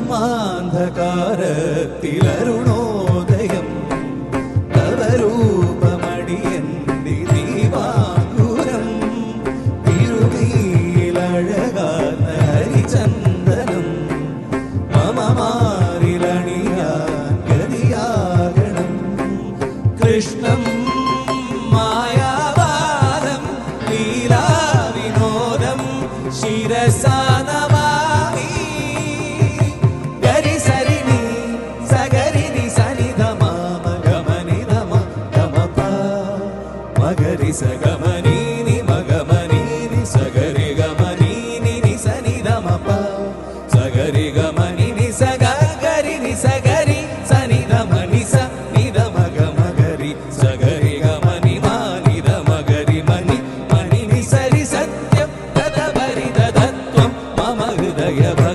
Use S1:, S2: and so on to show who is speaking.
S1: ബ്രഹ്മാന്ധകാരത്തിലരുണോദയം തവരൂപമടിയന്റെ ദീപാങ്കുരം തിരുനീലഴകാർന്ന ഹരിചന്ദനം മമമാരിലണിയാൻ ഗതിയാകണം കൃഷ്ണം മായാവാദം ലീലാവിനോദം ശിരസാ നമാമി ഗരി സരിനി സഗരിനി സനിധമ മഗമനിധമ ഗമപ മഗരി സഗമനീനി മഗമനീനി സഗരി ഗമനീനി സനിധമപ സഗരി ഗ